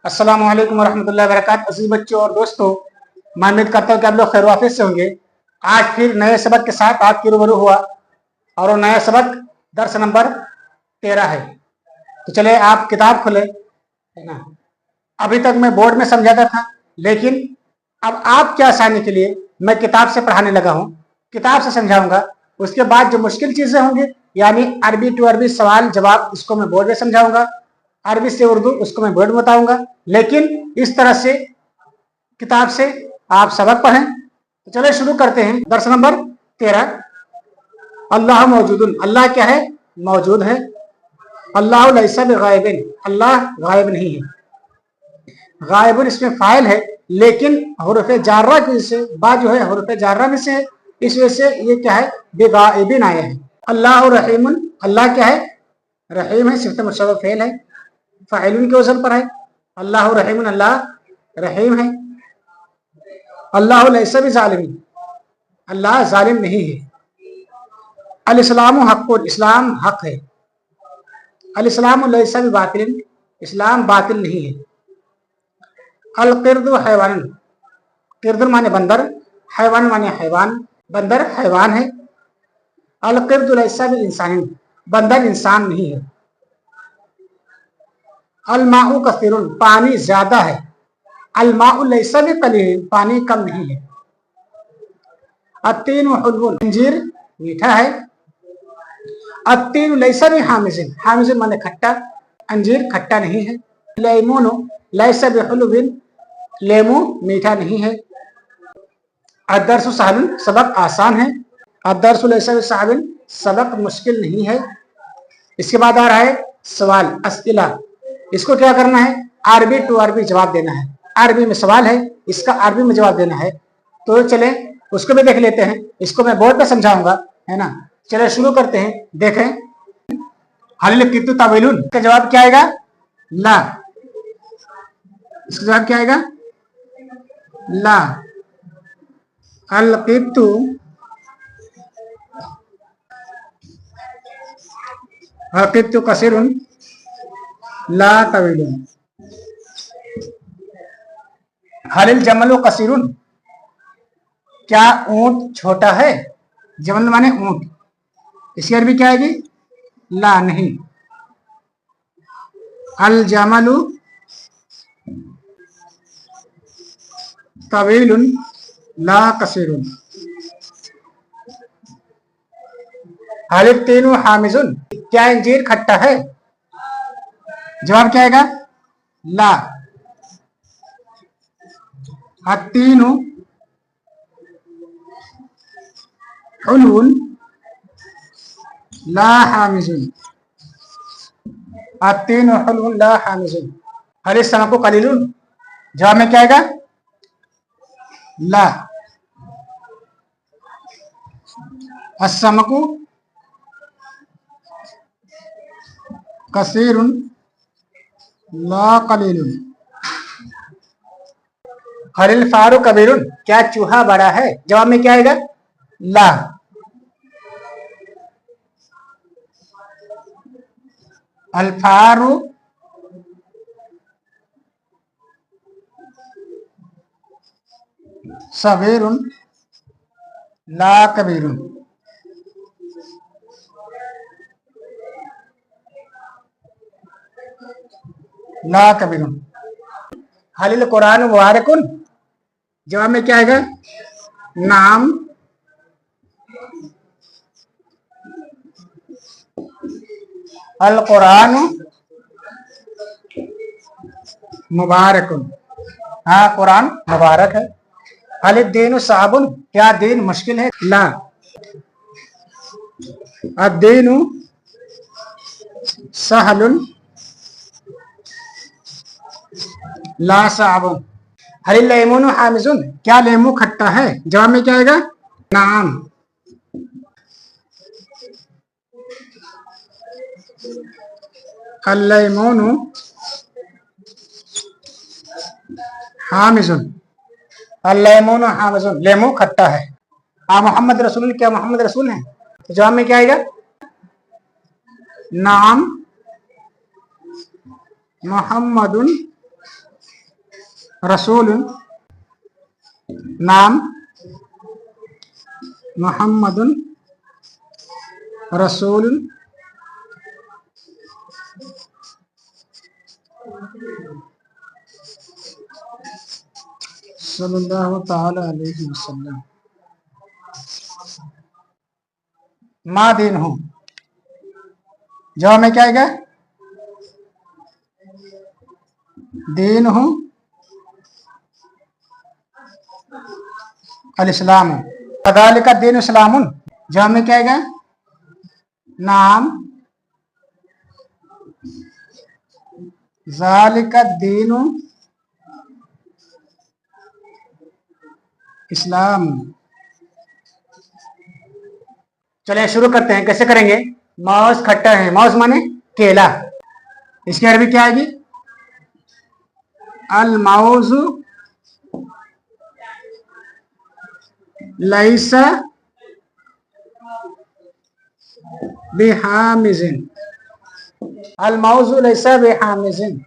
अस्सलाम वालेकुम रहमतुल्लाहि व बरकातहू। अजीज बच्चों और दोस्तों, मैं उम्मीद करता हूँ कि आप लोग खैर वाफियत से होंगे। आज फिर नए सबक के साथ आपकी रूबरू हुआ और वो नया सबक दर्स नंबर 13 है। तो चले आप किताब खोले, है ना। अभी तक मैं बोर्ड में समझाता था, लेकिन अब आपके आसानी के लिए मैं किताब से पढ़ाने लगा हूँ, किताब से समझाऊंगा। उसके बाद जो मुश्किल चीजें होंगी, यानी अरबी टू अरबी सवाल जवाब, इसको मैं बोर्ड में समझाऊंगा। अरबी से उर्दू उसको मैं बोर्ड में बताऊंगा। लेकिन इस तरह से किताब से आप सबक पढ़ें। तो चलिए शुरू करते हैं। दर्स नंबर 13। अल्लाह मौजूदुन, अल्लाह क्या है? मौजूद है। अल्लाह लैसा बिगायबिन, अल्लाह गायब नहीं है। गायबुन इसमें फाइल है, लेकिन हुरूफ जार्रा की वजह से, बा जो है हुरूफ जार्रा में से है, इस वजह से ये क्या है? बेगाइबिन आया है। अल्लाह रहीमुन, अल्लाह क्या है? रहीम है, सिफत मुशब्बह फेल है, फाइलुन के वजन पर है। अल्लाह रहीमुन, अल्लाह रहीम है। अल्लाह लैसा बिज़ालिमीन, अल्लाह जालिम नहीं है। अल इस्लामु हक़्क़ुन, इस्लाम हक है। अल इस्लामु लैसा बिबातिलिन, इस्लाम बातिल नहीं है। अल क़िर्दु हैवान, क़िर्द माने बंदर, हैवान माने हैवान, बंदर हैवान है। अल क़िर्दु लैसा बिल इंसानिन, बंदर इंसान नहीं है। अल माउ कसीरुन, पानी ज्यादा है। अल माउ लैसा बिक़लील, पानी कम नहीं है। अत्तीन हुल्वुन, अंजीर मीठा है। अत्तीन लैसा बिहामिज़िन, हामिज़िन माने खट्टा, अंजीर खट्टा नहीं है। लेमोन लैसा बिहुल्विन, लेमू मीठा नहीं है। अदरसु सहलुन, सबक आसान है। अदरसु लैसा बिसाबिन, सबक मुश्किल नहीं है। इसके बाद आ रहा है सवाल अस्इला। इसको क्या करना है? अरबी टू अरबी जवाब देना है। अरबी में सवाल है, इसका अरबी में जवाब देना है। तो चले उसको भी देख लेते हैं। इसको मैं बोर्ड पे समझाऊंगा, है ना। चले शुरू करते हैं। देखें, हलिल कितु ताविलुन का जवाब क्या आएगा? ला। इसका जवाब क्या आएगा? ला। अल कितु कितु कसीरुन, ला तवीलुन। हलिल जमल कसीरुन, क्या ऊंट छोटा है? जमल माने ऊंट, इसकी अरबी क्या आएगी? ला, नहीं। अल जमलु तवीलुन, ला कसीरुन। हलिल तीनु हामिजुन, क्या अंजीर खट्टा है? जवाब क्या आएगा? ला। अत्तीनु हुल्वुन, ला हामिजुन। अत्तीनु हुल्वुन, ला हामिजुन। हलिल समकु कलीलुन, जवाब में क्या आएगा? ला। अस्समकु कसीरुन, ला कलीलुन। हलिल फारू कबीरुन, क्या चूहा बड़ा है? जवाब में क्या आएगा? ला। अल फारू सबीरुन, ला कबीरुन। ला कबीरुन। हलिल कुरान मुबारकुन, जवाब में क्या आएगा? नाम। अल कुरान मुबारकुन, हाँ कुरान मुबारक है। हलिल दीन साबुन, क्या दीन मुश्किल है? ला। अद्दीनु सहलुन, ला साबुन। हलिल लेमोन हामिजुन, क्या लेमू खट्टा है? जवाब में क्या आएगा? नाम। अल लेमोन हामिजुन, अल लेमोन हामिजुन, लेमू खट्टा है। आ मोहम्मद रसूल, क्या मोहम्मद रसूल है? तो जवाब में क्या आएगा? नाम मोहम्मदुन रसूल नाम मुहम्मदुन रसूल सल्लल्लाहु ताला अलैहि वसल्लम। मा दीन हूँ, जवाब में क्या आएगा? दीन हूँ अल इस्लाम, कदालिका दीन इस्लामुन, जवाब में क्या आएगा? नाम ज़ालिका दीनु इस्लाम। चलिए शुरू करते हैं। कैसे करेंगे? माउस खट्टा है, माउस माने केला, इसकी अरबी क्या आएगी? अल माउजु लैसा बिहामिजिन, अल माउजु लैसा बिहामिजिन।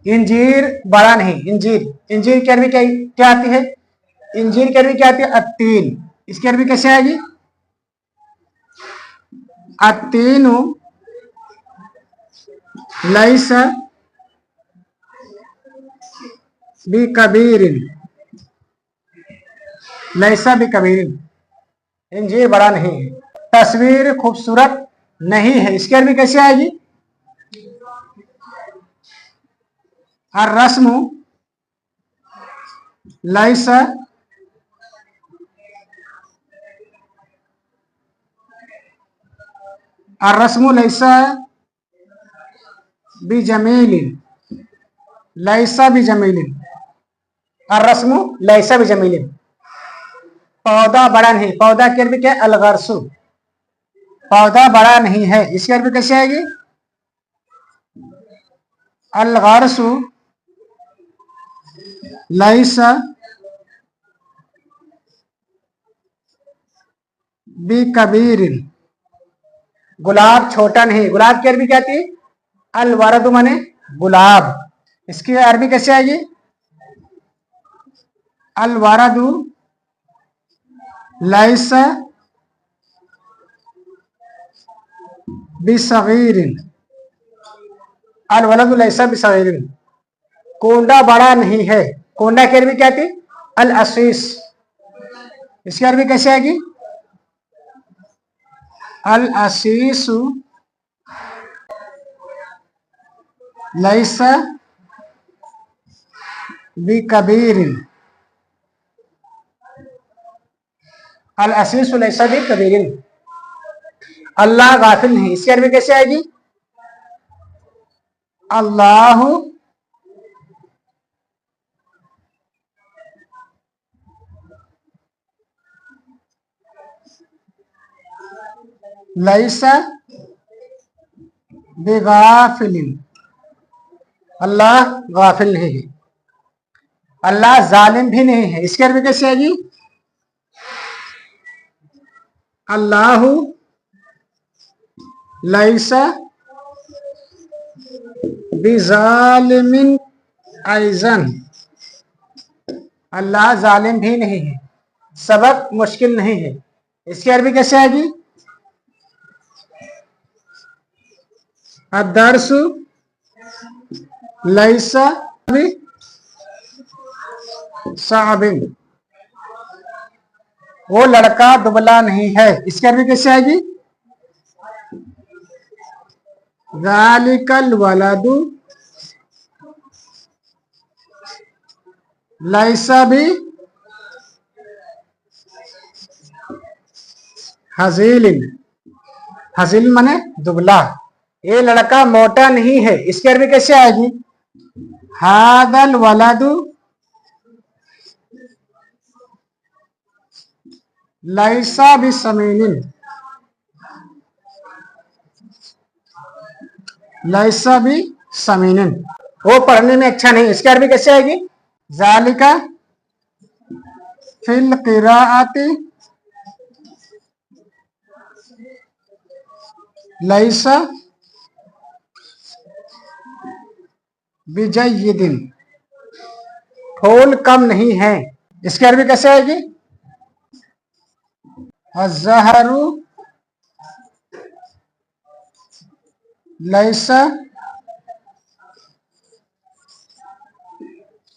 इंजीर बड़ा नहीं, इंजीर, इंजीर की अरबी क्या आती है? इंजीर की अरबी क्या आती है? अत्तीन, इसकी अरबी कैसे आएगी? अत्तीनु लैसा बिकबीरिन, लैसा बिकबीरिन, इंजीर बड़ा नहीं है। तस्वीर खूबसूरत नहीं है, इसकी अरबी कैसे आएगी? और रस्म लैसा और रस्म लैसा बिजमीलिन, लैसा बिजमीलिन और रस्म लैसा बिजमीलिन। पौधा बड़ा नहीं, पौधा की अरबी क्या है? अलगरसु, पौधा बड़ा नहीं है, इसकी अरबी कैसे आएगी? अलगरसु लैसा बिकबीरिन। गुलाब छोटा नहीं, गुलाब की अरबी क्या थी? अल वरदु माने गुलाब, इसकी अरबी कैसे आएगी? अल वरदु लैसा बिसगीरिन, अल वलदु लैसा बिसगीरिन। कोंडा बड़ा नहीं है, कोंडा की अरबी क्या थी? अल असीस, इसकी अरबी कैसे आएगी? अल असीसु लैसा बिकबीरिन, अल असीसु लैसा बिकबीरिन। अल्लाह गाफिल नहीं, इसकी अरबी कैसे आएगी? अल्लाह लैसा बिगाफिलिन, अल्लाह गाफिल नहीं है। अल्लाह जालिम भी नहीं है, इसकी अरबी कैसे आएगी? अल्लाह लैसा बिजालिमिन ऐज़न, अल्लाह जालिम भी नहीं है, सबक मुश्किल नहीं है, इसकी अरबी कैसे आएगी? अदरसु लैसा साबिन, वो लड़का दुबला नहीं है, इसकी अरबी कैसे आएगी? ज़ालिकल वलदु लैसा भी हजीलिन, हजील माने दुबला, ये लड़का मोटा नहीं है, इसकी अरबी कैसे आएगी? हादल वलदु लैसा बिसमीनिन, लैसा बिसमीनिन, वो पढ़ने में अच्छा नहीं, इसकी अरबी कैसे आएगी? ज़ालिका फिल क़िराअति लैसा बिजय्यिदिन, ठोल कम नहीं है। इसकी अरबी कैसे आएगी? अज़हरु लैसा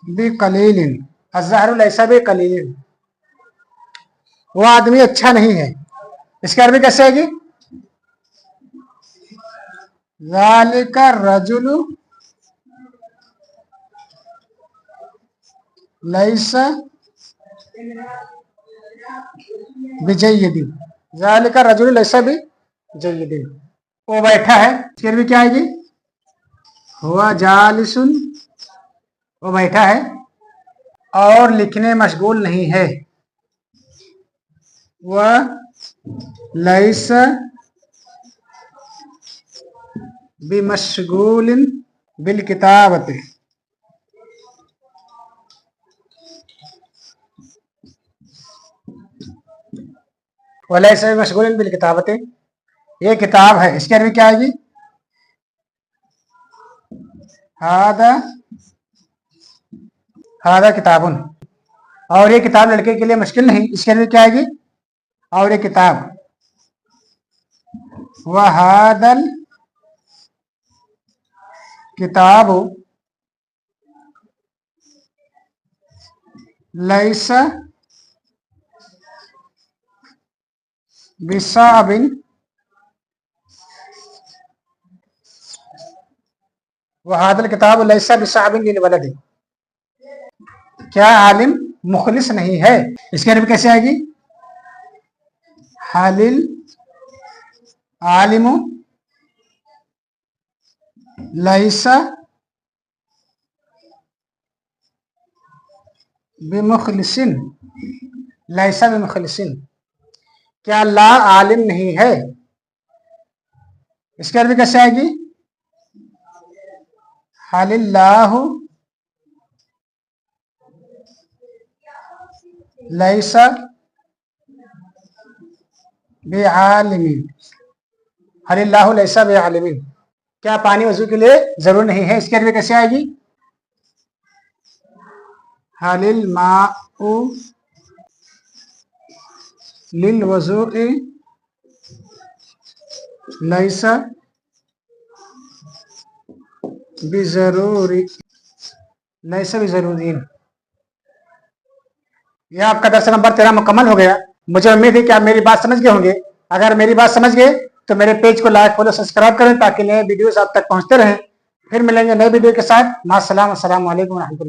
बिकलीलिन। अज़हरु लैसा बिकलीलिन, वो आदमी अच्छा नहीं है। इसकी अरबी कैसे आएगी? ज़ालिका रजुलु लैसा बिजय्यदिन। ज़ालिका रजुलु लैसा बिजय्यदिन, वो बैठा है। इसकी अरबी क्या आएगी? हुआ जालिसुन, वो बैठा है और लिखने मशगूल नहीं है। वह लैसा बिमशगूलिन बिल किताबत। वलैसा बिमशगूलिन बिल किताबत, ये किताब है। इसकी अरबी क्या आएगी? हादा हादा किताबुन, और ये किताब लड़के के लिए मुश्किल नहीं। इसके अरबी क्या आएगी? और ये किताब। वहादल किताब लैसा बिसाबिन वहादल किताब लैसा बिसाबिन लिल वलद, क्या आलिम मुखलिस नहीं है। इसकी अरबी कैसे आएगी? हालिल आलिमु लैसा बिमुखलिसिन, लैसा बिमुखलिसिन, क्या ला आलिम नहीं है। इसकी अरबी कैसे आएगी? हालिल्लाहु लैसा बेआलिमीन, हालिल्लाहु लैसा बेआलिमीन, क्या पानी वजू के लिए जरूर नहीं है। इसकी अरबी कैसे आएगी? हालिल माउ लिल वज़ूइ लैसा बिज़रूरी, लैसा बिज़रूरीन। यह आपका दर्स नंबर 13 मुकम्मल हो गया। मुझे उम्मीद है कि आप मेरी बात समझ गए होंगे। अगर मेरी बात समझ गए तो मेरे पेज को लाइक फॉलो सब्सक्राइब करें ताकि नए वीडियोस आप तक पहुंचते रहें। फिर मिलेंगे नए वीडियो के साथ। मास्सलाम, अस्सलाम वालेकुम रहमतुल्लाह।